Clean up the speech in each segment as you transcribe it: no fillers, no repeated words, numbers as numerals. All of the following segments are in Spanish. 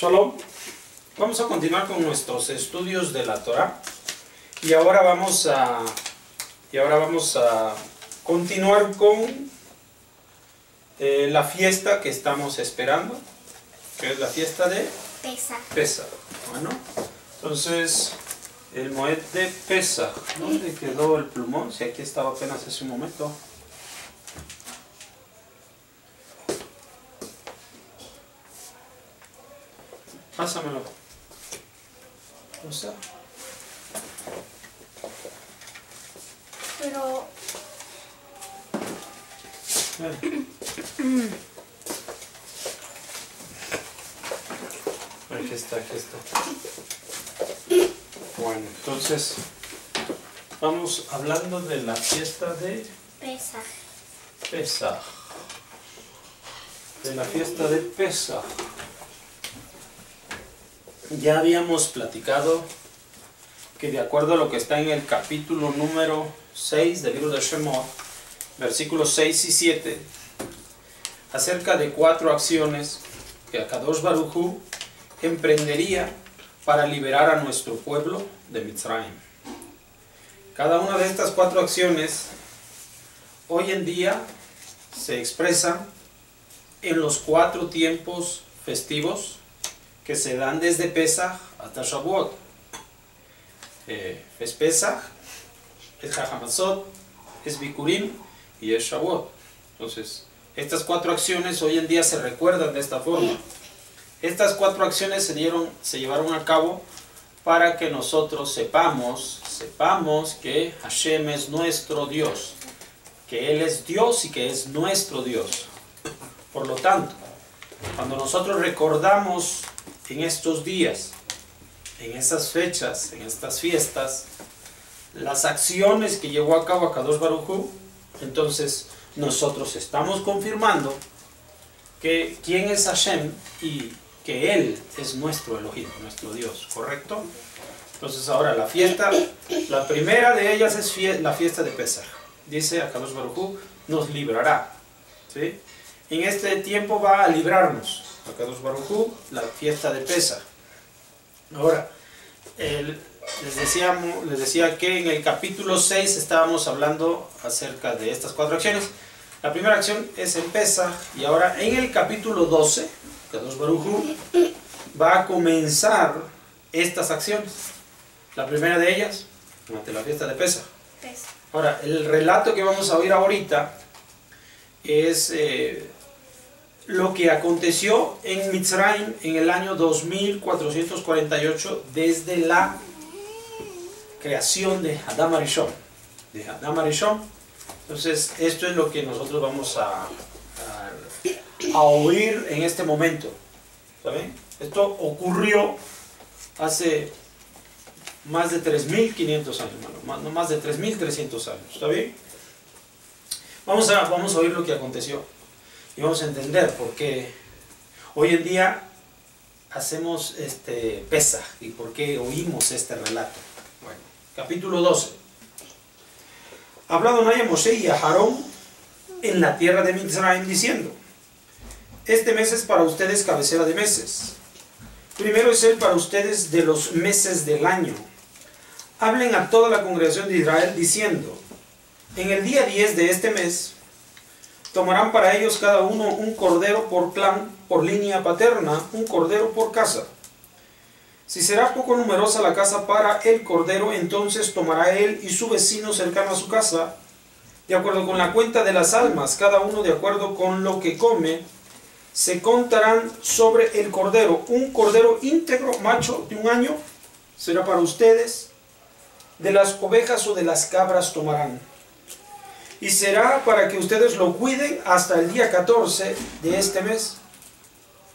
Shalom. Vamos a continuar con nuestros estudios de la Torah y ahora vamos a continuar con la fiesta que estamos esperando, que es la fiesta de Pesach. Bueno, entonces el Moed de Pesach. ¿Dónde quedó el plumón? Si aquí estaba apenas hace un momento. Pásamelo. O sea. Pero... Aquí está. Bueno, entonces vamos hablando de la fiesta de Pesach. De la fiesta de Pesach. Ya habíamos platicado que de acuerdo a lo que está en el capítulo número 6 del libro de Shemot, versículos 6 y 7, acerca de 4 acciones que Akadosh Baruj Hu emprendería para liberar a nuestro pueblo de Mitzrayim. Cada una de estas 4 acciones hoy en día se expresan en los 4 tiempos festivos que se dan desde Pesach hasta Shavuot. Es Pesach, es Hamatzot, es Bikurim y es Shavuot. Entonces, estas 4 acciones hoy en día se recuerdan de esta forma. Estas 4 acciones se llevaron a cabo para que nosotros sepamos que Hashem es nuestro Dios, que Él es Dios y que es nuestro Dios. Por lo tanto, cuando nosotros recordamos en estos días, en esas fechas, en estas fiestas, las acciones que llevó a cabo Akadosh Baruj Hu, entonces nosotros estamos confirmando que quién es Hashem y que Él es nuestro Elohim, nuestro Dios, ¿correcto? Entonces ahora la fiesta, la primera de ellas es la fiesta de Pesach. Dice Akadosh Baruj Hu, nos librará, ¿sí? En este tiempo va a librarnos Akadosh Baruj Hu, la fiesta de Pesach. Ahora, les decía que en el capítulo 6 estábamos hablando acerca de estas 4 acciones. La primera acción es en Pesach, y ahora en el capítulo 12, Akadosh Baruj Hu va a comenzar estas acciones. La primera de ellas, durante la fiesta de Pesach. Ahora, el relato que vamos a oír ahorita es lo que aconteció en Mitzrayim en el año 2448 desde la creación de Adam Arishon. Entonces, esto es lo que nosotros vamos a oír en este momento. ¿Saben? Esto ocurrió hace más de 3.500 años, no más de 3.300 años. ¿Está bien? Vamos a oír lo que aconteció. Y vamos a entender por qué hoy en día hacemos Pesach y por qué oímos este relato. Bueno, capítulo 12. Habla Adonai a Moshe y a Aarón en la tierra de Mitzrayim diciendo: este mes es para ustedes cabecera de meses. Primero es él para ustedes de los meses del año. Hablen a toda la congregación de Israel diciendo: en el día 10 de este mes tomarán para ellos cada uno un cordero por clan, por línea paterna, un cordero por casa. Si será poco numerosa la casa para el cordero, entonces tomará él y su vecino cercano a su casa, de acuerdo con la cuenta de las almas, cada uno de acuerdo con lo que come, se contarán sobre el cordero. Un cordero íntegro, macho de 1 año, será para ustedes. De las ovejas o de las cabras tomarán. Y será para que ustedes lo cuiden hasta el día 14 de este mes.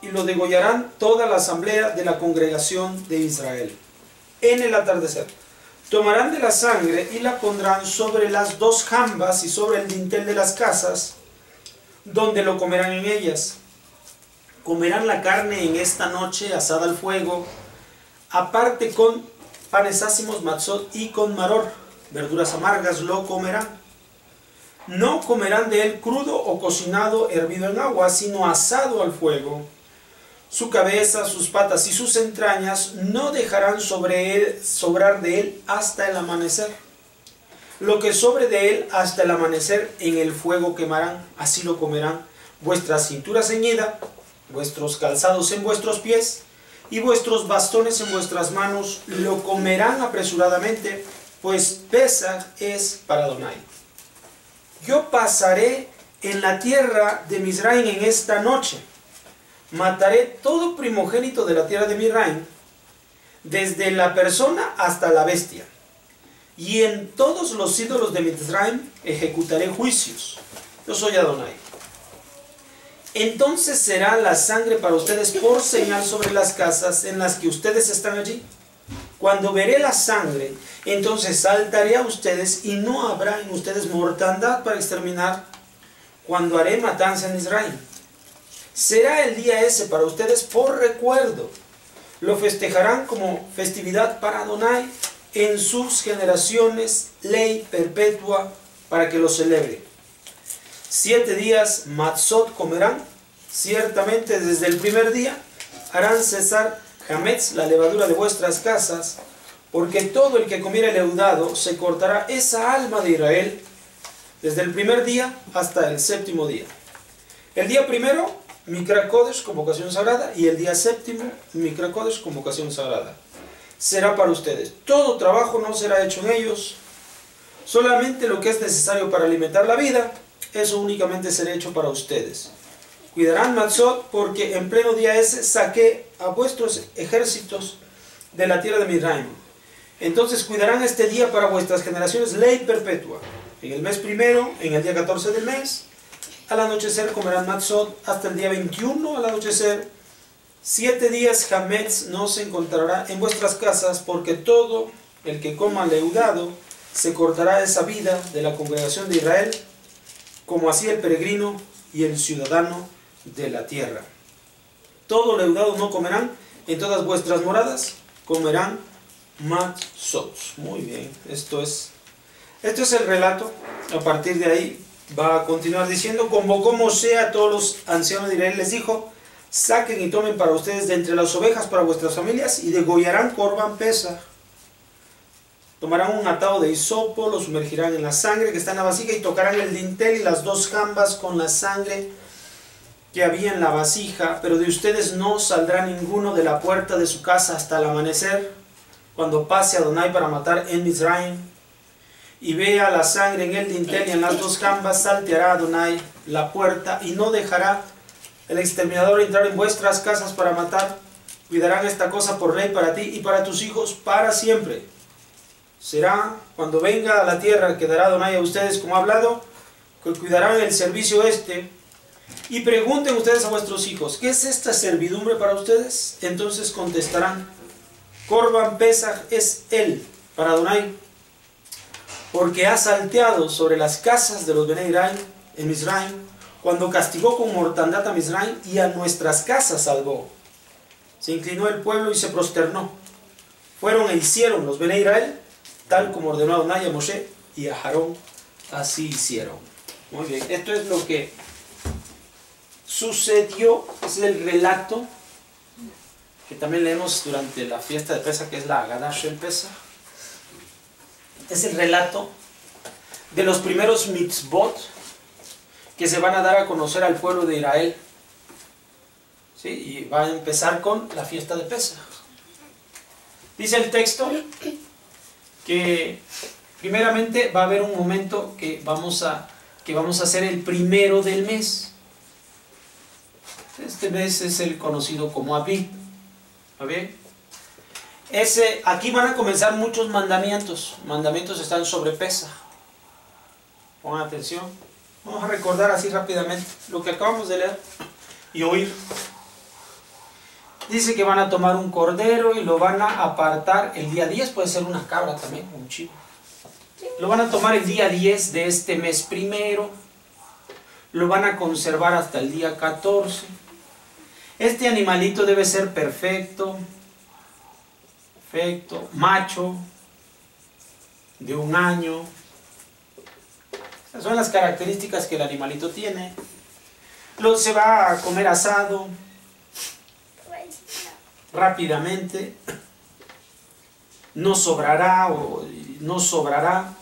Y lo degollarán toda la asamblea de la congregación de Israel. En el atardecer. Tomarán de la sangre y la pondrán sobre las 2 jambas y sobre el dintel de las casas, donde lo comerán en ellas. Comerán la carne en esta noche asada al fuego, aparte con panes ácimos, matzot, y con maror, verduras amargas lo comerán. No comerán de él crudo o cocinado, hervido en agua, sino asado al fuego. su cabeza, sus patas y sus entrañas no dejarán sobrar de él hasta el amanecer. Lo que sobre de él hasta el amanecer en el fuego quemarán, así lo comerán. Vuestra cintura ceñida, vuestros calzados en vuestros pies y vuestros bastones en vuestras manos lo comerán apresuradamente, pues Pesaj es para Adonai. Yo pasaré en la tierra de Mizraim en esta noche. Mataré todo primogénito de la tierra de Mizraim, desde la persona hasta la bestia. Y en todos los ídolos de Mizraim ejecutaré juicios. Yo soy Adonai. Entonces será la sangre para ustedes por señal sobre las casas en las que ustedes están allí. Cuando veré la sangre, entonces saltaré a ustedes y no habrá en ustedes mortandad para exterminar. Cuando haré matanza en Israel, será el día ese para ustedes por recuerdo. Lo festejarán como festividad para Adonai en sus generaciones, ley perpetua para que lo celebre. 7 días matzot comerán, ciertamente desde el primer día harán cesar hametz, la levadura de vuestras casas, porque todo el que comiere leudado se cortará esa alma de Israel desde el primer día hasta el 7º día. El día primero, Mikra Kodesh, convocación sagrada, y el día 7º, Mikra Kodesh, convocación sagrada. Será para ustedes. Todo trabajo no será hecho en ellos, solamente lo que es necesario para alimentar la vida, eso únicamente será hecho para ustedes. Cuidarán matzot, porque en pleno día ese saqué a vuestros ejércitos de la tierra de Mizraim. Entonces cuidarán este día para vuestras generaciones, ley perpetua. En el mes primero, en el día 14 del mes, al anochecer comerán matzot hasta el día 21 al anochecer. 7 días hametz no se encontrará en vuestras casas, porque todo el que coma leudado se cortará esa vida de la congregación de Israel, como así el peregrino y el ciudadano de la tierra. Todo leudado no comerán, en todas vuestras moradas comerán matzot. Muy bien, esto es el relato. A partir de ahí va a continuar diciendo: convocó Moshe a todos los ancianos de Israel, les dijo: saquen y tomen para ustedes de entre las ovejas para vuestras familias y degollarán Corban Pesaj. Tomarán un atado de hisopo, lo sumergirán en la sangre que está en la vasija y tocarán el dintel y las 2 jambas con la sangre que había en la vasija, pero de ustedes no saldrá ninguno de la puerta de su casa hasta el amanecer, cuando pase Adonai para matar en Mizraim, y vea la sangre en el dintel y en las 2 jambas, salteará Adonai la puerta y no dejará el exterminador entrar en vuestras casas para matar. Cuidarán esta cosa por ley para ti y para tus hijos para siempre. Será cuando venga a la tierra que dará Adonai a ustedes como ha hablado, que cuidarán el servicio este. Y pregunten ustedes a vuestros hijos: ¿qué es esta servidumbre para ustedes? Entonces contestarán: Corban Pesaj es él para Adonai, porque ha salteado sobre las casas de los Bnei Israel en Mizraim, cuando castigó con mortandad a Mizraim y a nuestras casas salvó. Se inclinó el pueblo y se prosternó. Fueron e hicieron los Bnei Israel tal como ordenó Adonai a Moshe y a Aarón, así hicieron. Muy bien, esto es lo que sucedió, es el relato que también leemos durante la fiesta de Pesaj, que es la Haggadah Shel Pesaj. Es el relato de los primeros mitzvot que se van a dar a conocer al pueblo de Israel. ¿Sí? Y va a empezar con la fiesta de Pesaj. Dice el texto que primeramente va a haber un momento que vamos a hacer el primero del mes. Este mes es el conocido como Abib. Aquí van a comenzar muchos mandamientos. Mandamientos están sobre Pesaj. Pongan atención. Vamos a recordar así rápidamente lo que acabamos de leer y oír. Dice que van a tomar un cordero y lo van a apartar el día 10, puede ser una cabra también, un chivo. Lo van a tomar el día 10 de este mes primero, lo van a conservar hasta el día 14. Este animalito debe ser perfecto, macho, de 1 año. Esas son las características que el animalito tiene. Se va a comer asado. rápidamente, no sobrará o no sobrará.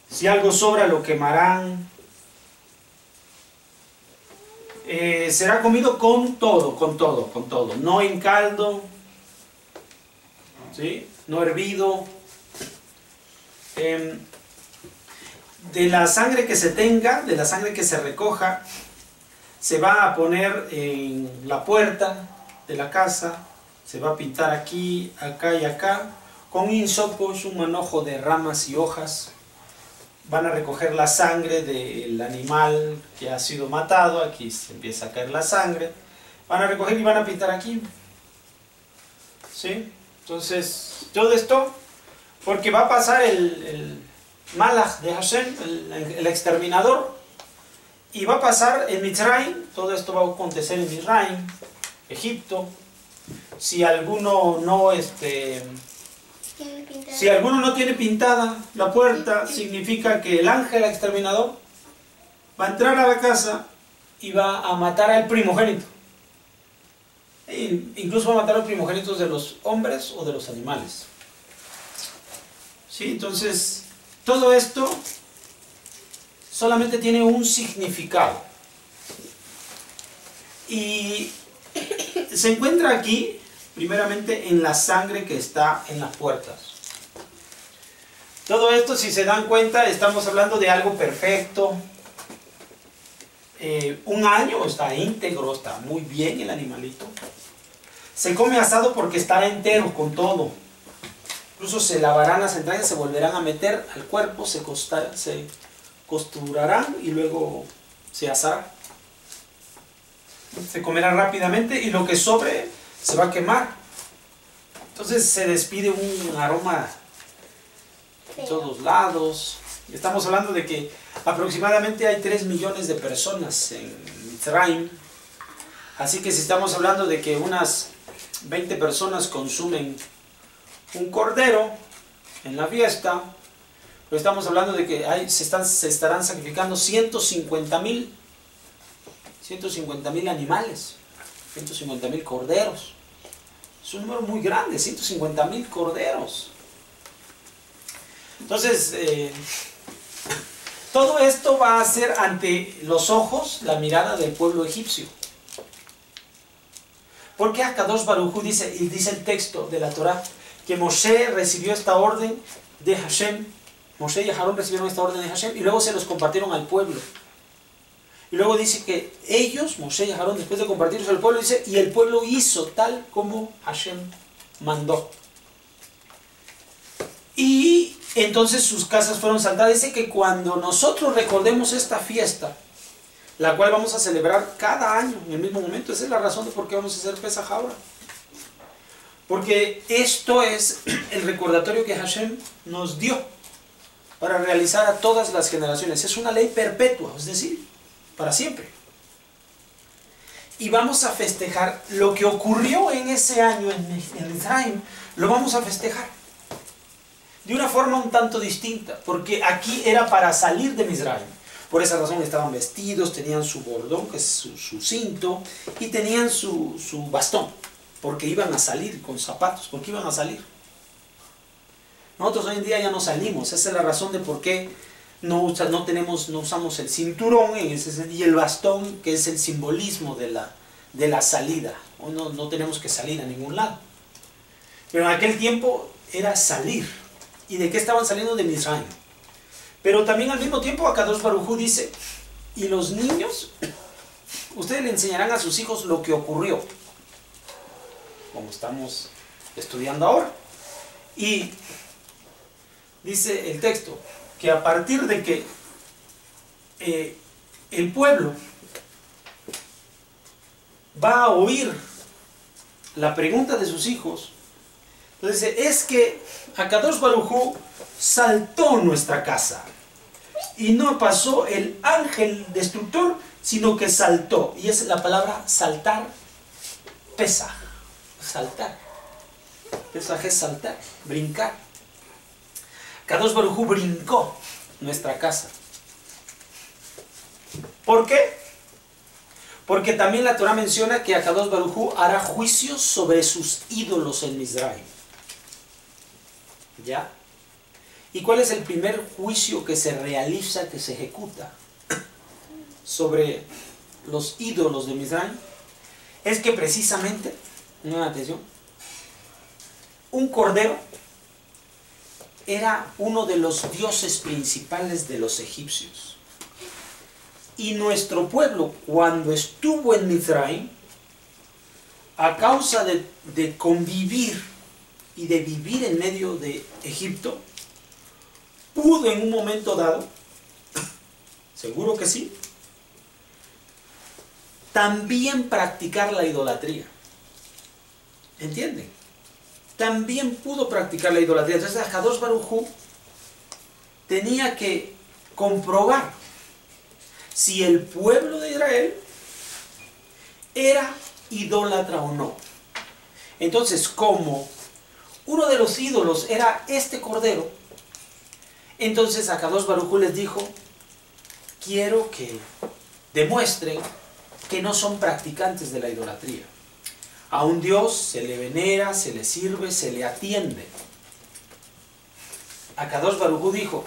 Si algo sobra lo quemarán. Será comido con todo, no en caldo, ¿sí? No hervido. De la sangre que se tenga, de la sangre que se recoja, se va a poner en la puerta de la casa, se va a pintar aquí, acá y acá, con insopos, un manojo de ramas y hojas. Van a recoger la sangre del animal que ha sido matado, aquí se empieza a caer la sangre, van a recoger y van a pintar aquí, ¿sí? Entonces, todo esto, porque va a pasar el Malach de Hashem, el exterminador, y va a pasar en Mitzrayim, todo esto va a acontecer en Mitzrayim, Egipto. Si alguno no tiene pintada la puerta, significa que el ángel exterminador va a entrar a la casa y va a matar al primogénito. Incluso va a matar a los primogénitos de los hombres o de los animales. ¿Sí? Entonces, todo esto solamente tiene un significado. Y se encuentra aquí, primeramente, en la sangre que está en las puertas. Todo esto, si se dan cuenta, estamos hablando de algo perfecto. Un año está íntegro, está muy bien el animalito. Se come asado porque está entero con todo. Incluso se lavarán las entrañas, se volverán a meter al cuerpo, se costurarán y luego se asará. Se comerá rápidamente y lo que sobre se va a quemar. Entonces se despide un aroma de todos lados. Estamos hablando de que aproximadamente hay 3 millones de personas en Mitzrayim. Así que si estamos hablando de que unas 20 personas consumen un cordero en la fiesta, pues estamos hablando de que se estarán sacrificando 150,000 animales, 150,000 corderos. Es un número muy grande, 150,000 corderos. Entonces, todo esto va a ser ante los ojos, la mirada del pueblo egipcio. Porque Akadosh Baruj Hu dice el texto de la Torah, que Moshe recibió esta orden de Hashem. Moshe y Aarón recibieron esta orden de Hashem y luego se los compartieron al pueblo. Y luego dice que ellos, Moshe y Aarón, después de compartirlos al pueblo, dice, y el pueblo hizo tal como Hashem mandó. Y entonces sus casas fueron saltadas. Dice que cuando nosotros recordemos esta fiesta, la cual vamos a celebrar cada año en el mismo momento, esa es la razón de por qué vamos a hacer Pesaj ahora. Porque esto es el recordatorio que Hashem nos dio para realizar a todas las generaciones. Es una ley perpetua, es decir, para siempre. Y vamos a festejar lo que ocurrió en ese año en Mitzrayim, lo vamos a festejar de una forma un tanto distinta, porque aquí era para salir de Mitzrayim. Por esa razón estaban vestidos, tenían su bordón, que es su cinto, y tenían su bastón, porque iban a salir con zapatos, porque iban a salir. Nosotros hoy en día ya no salimos, esa es la razón de por qué no usamos el cinturón y el bastón, que es el simbolismo de la salida. No tenemos que salir a ningún lado. Pero en aquel tiempo era salir. ¿Y de qué estaban saliendo? De Mitzrayim. Pero también al mismo tiempo Akadosh Baruj Hu dice, y los niños, ustedes le enseñarán a sus hijos lo que ocurrió, como estamos estudiando ahora. Y dice el texto que a partir de que el pueblo va a oír la pregunta de sus hijos, entonces es que Akadosh Baruj Hu saltó nuestra casa y no pasó el ángel destructor, sino que saltó. Y es la palabra saltar, Pesaj, saltar. Pesaj es saltar, brincar. Akadosh Baruj Hu brincó nuestra casa. ¿Por qué? Porque también la Torah menciona que Akadosh Baruj Hu hará juicios sobre sus ídolos en Mizraim. ¿Ya? ¿Y cuál es el primer juicio que se realiza, que se ejecuta sobre los ídolos de Mizraim? Es que precisamente, atención, un cordero era uno de los dioses principales de los egipcios. Y nuestro pueblo, cuando estuvo en Mizraim, a causa de convivir y de vivir en medio de Egipto, pudo en un momento dado, seguro que sí, también practicar la idolatría. ¿Entienden? También pudo practicar la idolatría. Entonces Akadosh Baruj Hu tenía que comprobar si el pueblo de Israel era idólatra o no. Entonces, como uno de los ídolos era este cordero, entonces Akadosh Baruj Hu les dijo: quiero que demuestren que no son practicantes de la idolatría. A un Dios se le venera, se le sirve, se le atiende. Akadosh Baruj Hu dijo: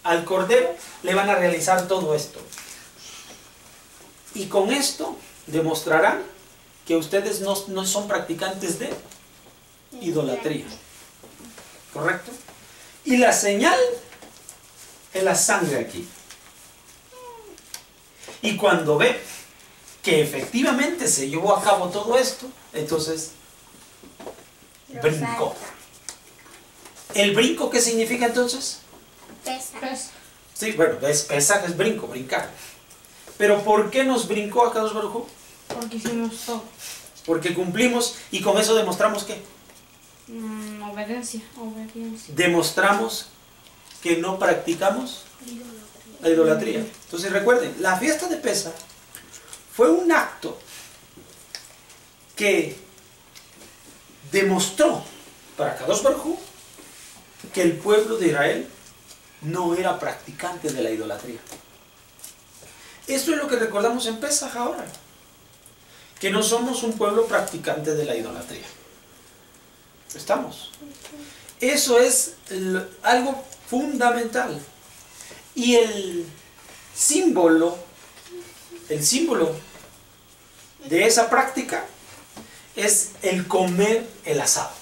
al cordero le van a realizar todo esto. Y con esto demostrarán que ustedes no son practicantes de idolatría. ¿Correcto? Y la señal es la sangre aquí. Y cuando ve que efectivamente se llevó a cabo todo esto, entonces brincó. ¿El brinco qué significa entonces? Pesa. Sí, bueno, pesaj es brinco, brincar. Pero ¿por qué nos brincó Akadosh Baruj Hu? Porque hicimos todo. Porque cumplimos y con eso demostramos ¿qué? Obediencia. Demostramos que no practicamos la idolatría. Entonces recuerden, la fiesta de Pesaj fue un acto que demostró para Akadosh Baruj Hu que el pueblo de Israel no era practicante de la idolatría. Esto es lo que recordamos en Pesaj ahora, que no somos un pueblo practicante de la idolatría. ¿Estamos? Eso es algo fundamental. Y el símbolo de esa práctica es el comer el asado.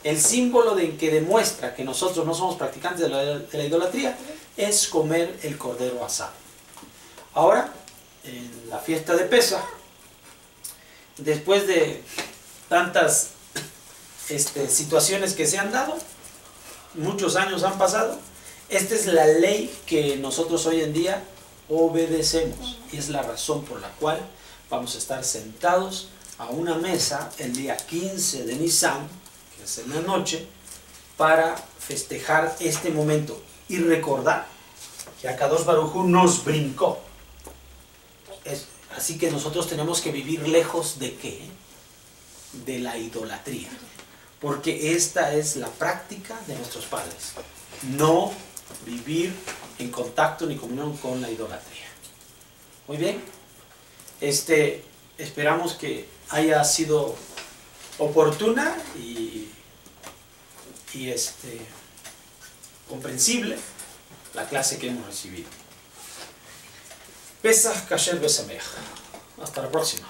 El símbolo que demuestra que nosotros no somos practicantes de la idolatría es comer el cordero asado. Ahora, en la fiesta de Pesaj, después de tantas situaciones que se han dado, muchos años han pasado, esta es la ley que nosotros hoy en día obedecemos. Y es la razón por la cual vamos a estar sentados a una mesa el día 15 de Nisan, que es en la noche, para festejar este momento y recordar que Akadosh Baruj Hu nos brincó. Así que nosotros tenemos que vivir lejos de ¿qué? De la idolatría. Porque esta es la práctica de nuestros padres. No vivir en contacto ni comunión con la idolatría. Muy bien. Esperamos que haya sido oportuna y comprensible la clase que hemos recibido. Pesaj Kasher Besameach. Hasta la próxima.